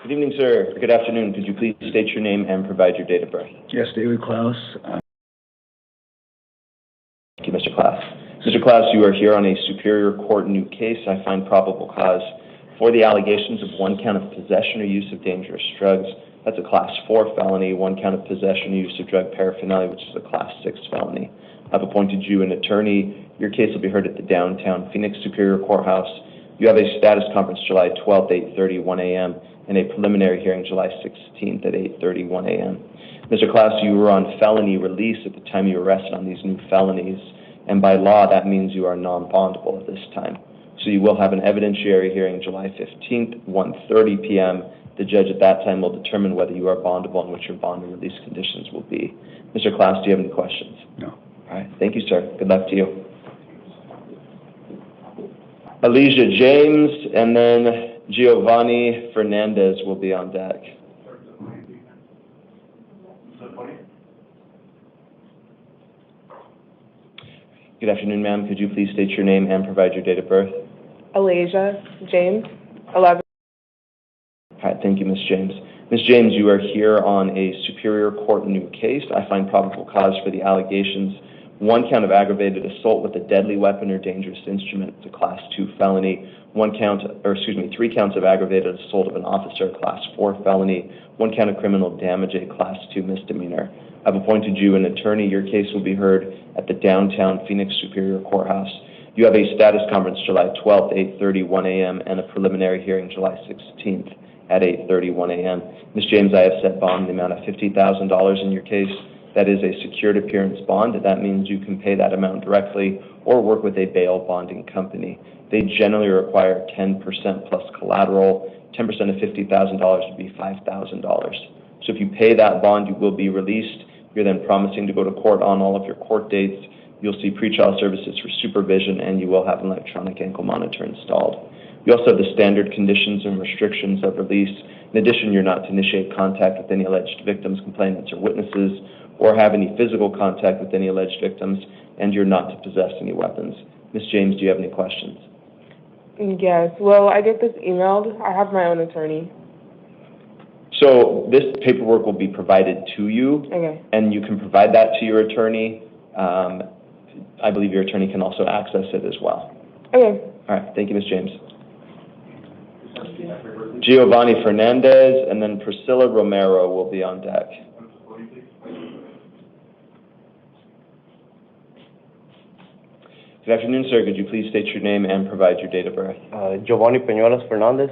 Good evening, sir. Good afternoon. Could you please state your name and provide your date of birth? Yes, David Klaus. Thank you, Mr. Klaus. Mr. Klaus, you are here on a Superior Court new case. I find probable cause for the allegations of one count of possession or use of dangerous drugs. That's a Class 4 felony. One count of possession or use of drug paraphernalia, which is a Class 6 felony. I've appointed you an attorney. Your case will be heard at the downtown Phoenix Superior Courthouse. You have a status conference July 12th, 8:31 a.m., and a preliminary hearing July 16th at 8:31 a.m. Mr. Klaus, you were on felony release at the time you were arrested on these new felonies, and by law that means you are non-bondable at this time. So you will have an evidentiary hearing July 15th, 1:30 p.m. The judge at that time will determine whether you are bondable and what your bond and release conditions will be. Mr. Klaus, do you have any questions? No. All right. Thank you, sir. Good luck to you. Elijah James and then Giovanni Fernandez will be on deck. Good afternoon, ma'am. Could you please state your name and provide your date of birth? Elijah James, 11. All right, thank you, Ms. James. Ms. James, you are here on a Superior Court new case. I find probable cause for the allegations. One count of aggravated assault with a deadly weapon or dangerous instrument, it's a Class 2 felony. Three counts of aggravated assault of an officer, a Class 4 felony. One count of criminal damage, a Class 2 misdemeanor. I've appointed you an attorney. Your case will be heard at the downtown Phoenix Superior Courthouse. You have a status conference July 12th, 8:31 a.m., and a preliminary hearing July 16th at 8:31 a.m. Ms. James, I have set bond in the amount of $50,000 in your case. That is a secured appearance bond. That means you can pay that amount directly or work with a bail bonding company. They generally require 10% plus collateral. 10% of $50,000 would be $5,000. So if you pay that bond, you will be released. You're then promising to go to court on all of your court dates. You'll see pretrial services for supervision, and you will have an electronic ankle monitor installed. You also have the standard conditions and restrictions of release. In addition, you're not to initiate contact with any alleged victims, complainants, or witnesses, or have any physical contact with any alleged victims, and you're not to possess any weapons. Ms. James, do you have any questions? Yes. Well, I get this emailed. I have my own attorney. So this paperwork will be provided to you, Okay. and you can provide that to your attorney. I believe your attorney can also access it as well. Okay. All right. Thank you, Ms. James. Giovanni Fernandez and then Priscilla Romero will be on deck. Good afternoon, sir. Could you please state your name and provide your date of birth? Giovanni Peñuelas Fernandez.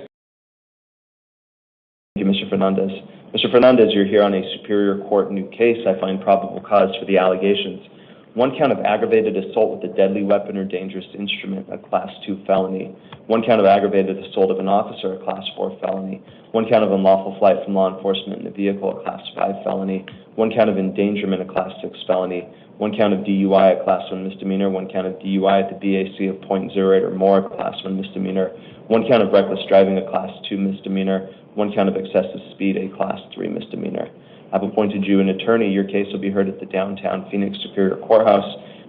Thank you, Mr. Fernandez. Mr. Fernandez, you're here on a Superior Court new case. I find probable cause for the allegations. One count of aggravated assault with a deadly weapon or dangerous instrument, a Class 2 felony. One count of aggravated assault of an officer, a Class 4 felony. One count of unlawful flight from law enforcement in a vehicle, a Class 5 felony. One count of endangerment, a Class 6 felony. One count of DUI, a Class 1 misdemeanor. One count of DUI at the BAC of .08 or more, a Class 1 misdemeanor. One count of reckless driving, a Class 2 misdemeanor. One count of excessive speed, a Class 3 misdemeanor. I've appointed you an attorney. Your case will be heard at the downtown Phoenix Superior Courthouse.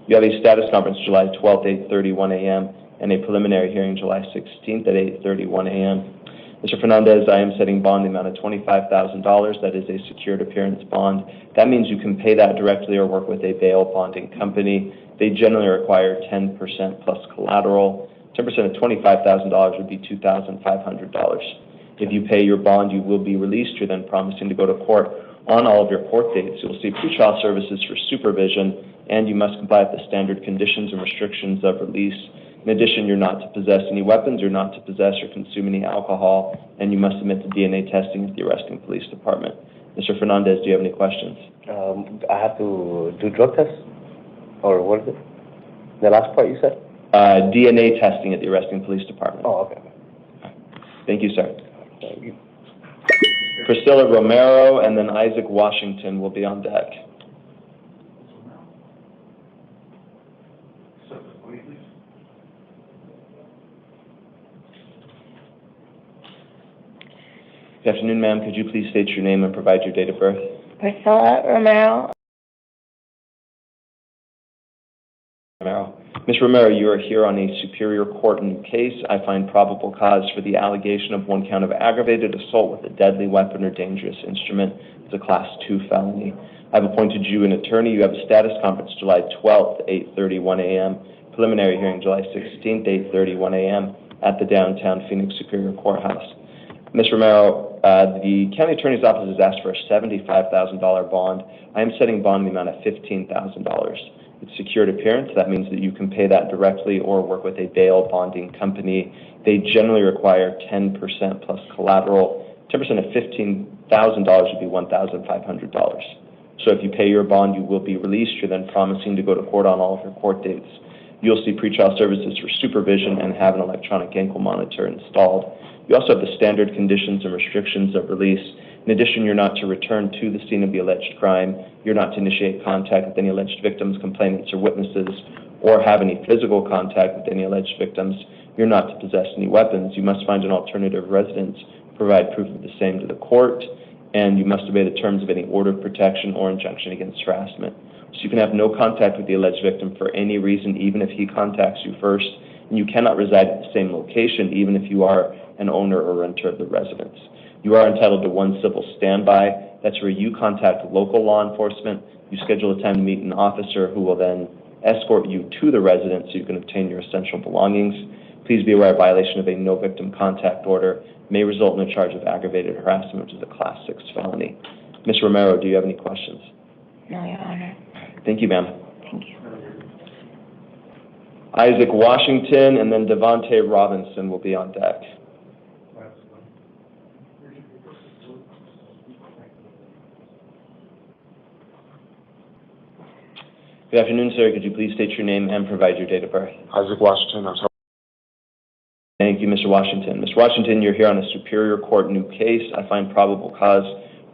You have a status conference July 12th, 8:31 a.m., and a preliminary hearing July 16th at 8:31 a.m. Mr. Fernandez, I am setting bond the amount of $25,000. That is a secured appearance bond. That means you can pay that directly or work with a bail bonding company. They generally require 10% plus collateral. 10% of $25,000 would be $2,500. If you pay your bond, you will be released. You're then promising to go to court on all of your court dates. You'll see pretrial services for supervision, and you must comply with the standard conditions and restrictions of release. In addition, you're not to possess any weapons, you're not to possess or consume any alcohol, and you must submit to DNA testing at the arresting police department. Mr. Fernandez, do you have any questions? I have to do drug tests? Or what is it? The last part you said? DNA testing at the arresting police department. Oh, okay. Thank you, sir. Thank you. Priscilla Romero and then Isaac Washington will be on deck. Good afternoon, ma'am. Could you please state your name and provide your date of birth? Priscilla Romero. Ms. Mr. Romero, you are here on a Superior Court new case. I find probable cause for the allegation of one count of aggravated assault with a deadly weapon or dangerous instrument. It's a Class 2 felony. I've appointed you an attorney. You have a status conference July 12th, 8:31 a.m. Preliminary hearing July 16th, 8:31 a.m. at the downtown Phoenix Superior Courthouse. Ms. Romero, the county attorney's office has asked for a $75,000 bond. I am setting bond in the amount of $15,000. It's secured appearance. That means that you can pay that directly or work with a bail bonding company. They generally require 10% plus collateral. 10% of $15,000 would be $1,500. So if you pay your bond, you will be released. You're then promising to go to court on all of your court dates. You'll see pretrial services for supervision and have an electronic ankle monitor installed. You also have the standard conditions and restrictions of release. In addition, you're not to return to the scene of the alleged crime. You're not to initiate contact with any alleged victims, complainants, or witnesses, or have any physical contact with any alleged victims. You're not to possess any weapons. You must find an alternative residence, provide proof of the same to the court, and you must obey the terms of any order of protection or injunction against harassment. So you can have no contact with the alleged victim for any reason, even if he contacts you first, and you cannot reside at the same location, even if you are an owner or renter of the residence. You are entitled to one civil standby. That's where you contact local law enforcement. You schedule a time to meet an officer who will then escort you to the residence so you can obtain your essential belongings. Please be aware a violation of a no victim contact order may result in a charge of aggravated harassment, which is a Class 6 felony. Ms. Romero, do you have any questions? No, Your Honor. Thank you, ma'am. Thank you. Isaac Washington and then Devontae Robinson will be on deck. Good afternoon, sir. Could you please state your name and provide your date of birth? Isaac Washington. Thank you, Mr. Washington. Mr. Washington, you're here on a Superior Court new case. I find probable cause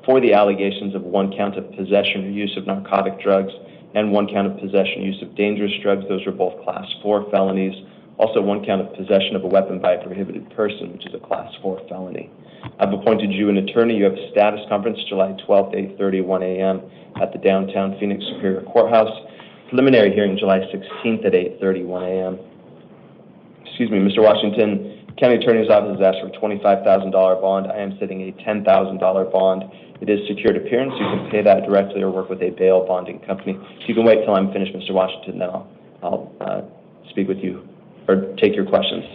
for the allegations of one count of possession or use of narcotic drugs and one count of possession or use of dangerous drugs. Those are both Class 4 felonies. Also, one count of possession of a weapon by a prohibited person, which is a Class 4 felony. I've appointed you an attorney. You have a status conference July 12th, 8:31 a.m. at the downtown Phoenix Superior Courthouse. Preliminary hearing July 16th at 8:31 a.m. Excuse me, Mr. Washington, County Attorney's Office has asked for a $25,000 bond. I am setting a $10,000 bond. It is secured appearance. You can pay that directly or work with a bail bonding company. If you can wait till I'm finished, Mr. Washington, then I'll speak with you or take your questions.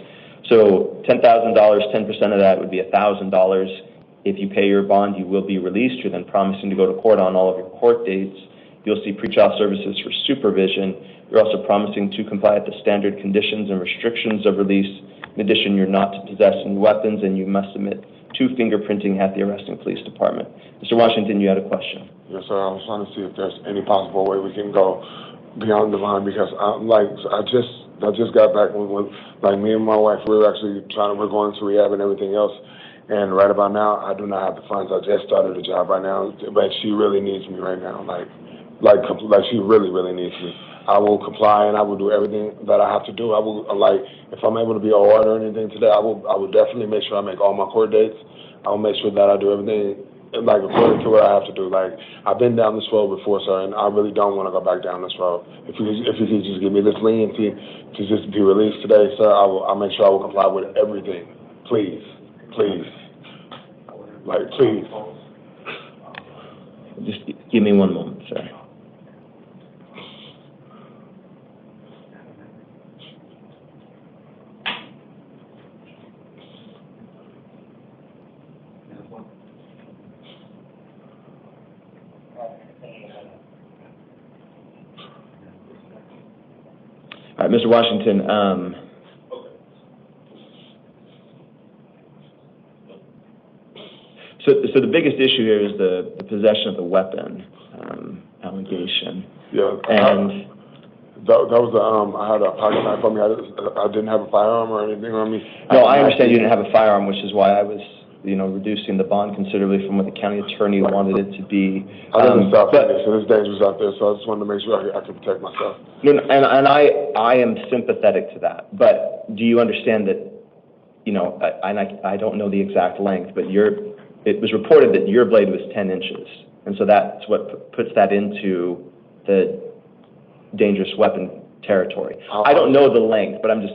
So $10,000, 10% of that would be $1,000. If you pay your bond, you will be released. You're then promising to go to court on all of your court dates. You'll see pretrial services for supervision. You're also promising to comply with the standard conditions and restrictions of release. In addition, you're not to possess any weapons, and you must submit to fingerprinting at the arresting police department. Mr. Washington, you had a question. Yes, sir. I was trying to see if there's any possible way we can go beyond the line because, I just got back with me and my wife. We're going to rehab and everything else. And right about now, I do not have the funds. I just started a job right now, but she really needs me right now. Like she really, really needs me. I will comply and I will do everything that I have to do. I will, if I'm able to be awarded or anything today, I will definitely make sure I make all my court dates. I will make sure that I do everything, according to what I have to do. I've been down this road before, sir, and I really don't want to go back down this road. If you could just give me this leniency to just be released today, sir, I'll make sure I will comply with everything. Please. Please. Please. Just give me one moment, sir. All right, Mr. Washington, so the biggest issue here is the possession of the weapon allegation. Yeah. And that was I had a pocket knife on me. I didn't have a firearm or anything on me. No, I understand you didn't have a firearm, which is why I was, reducing the bond considerably from what the county attorney wanted it to be. I live in South Phoenix, so it's dangerous out there, so I just wanted to make sure I could protect myself. No, and I am sympathetic to that, but do you understand that, I don't know the exact length, but it was reported that your blade was 10 inches, and so that's what puts that into the dangerous weapon territory. I don't know the length, but I'm just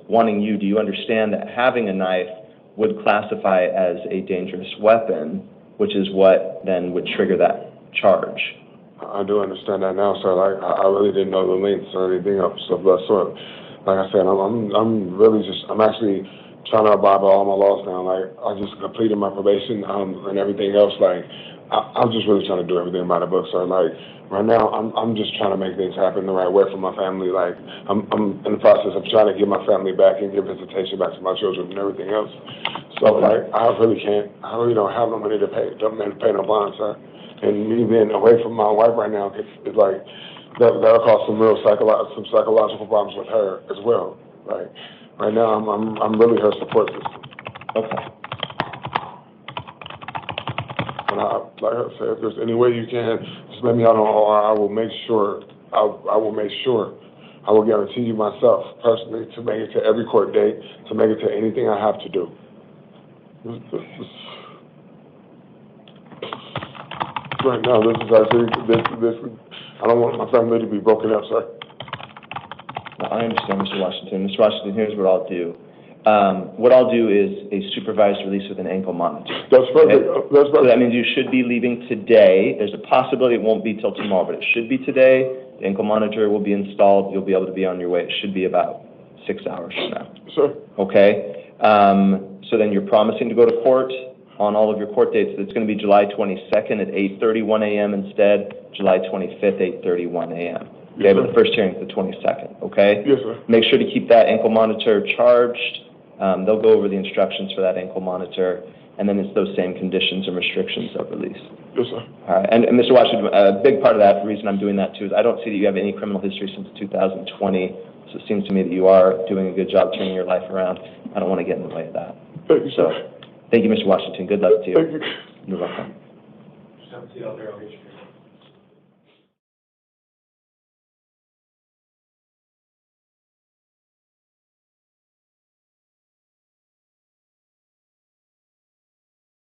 wanting you, do you understand that having a knife would classify as a dangerous weapon, which is what then would trigger that charge? I do understand that now, sir. Like, I really didn't know the lengths or anything of that sort. Like I said, I'm actually trying to abide by all my laws now. Like, I just completed my probation, and everything else. Like, I'm just really trying to do everything by the book, sir. Like, right now, I'm just trying to make things happen the right way for my family. Like, I'm in the process of trying to give my family back and give visitation back to my children and everything else. So, like, I really don't have no money to pay no bond, sir. And me being away from my wife right now, it's like, that'll cause some psychological problems with her as well. Like, right now, I'm really her support system. Okay. And like I said, if there's any way you can, just let me out on all. I will make sure. I will make sure. I will guarantee you myself personally to make it to every court date, to make it to anything I have to do. Right now, this is actually this. I don't want my family to be broken up, sir. I understand, Mr. Washington. Mr. Washington, here's what I'll do. What I'll do is a supervised release with an ankle monitor. That's perfect. Okay? That's perfect. So that means you should be leaving today. There's a possibility it won't be till tomorrow, but it should be today. The ankle monitor will be installed. You'll be able to be on your way. It should be about 6 hours from now. Sure. Okay? So then you're promising to go to court on all of your court dates. It's going to be July 22nd at 8:31 a.m. instead, July 25th, 8:31 a.m. Okay, Yes, but the first hearing is the 22nd, okay? Yes, sir. Make sure to keep that ankle monitor charged. They'll go over the instructions for that ankle monitor, and then it's those same conditions and restrictions of release. Yes, sir. All right, and Mr. Washington, a big part of that, the reason I'm doing that too, is I don't see that you have any criminal history since 2020, so it seems to me that you are doing a good job turning your life around. I don't want to get in the way of that. Thank you, sir. Thank you, Mr. Washington. Good luck to you. Thank you. You're welcome. Just have to see out there, I'll get you.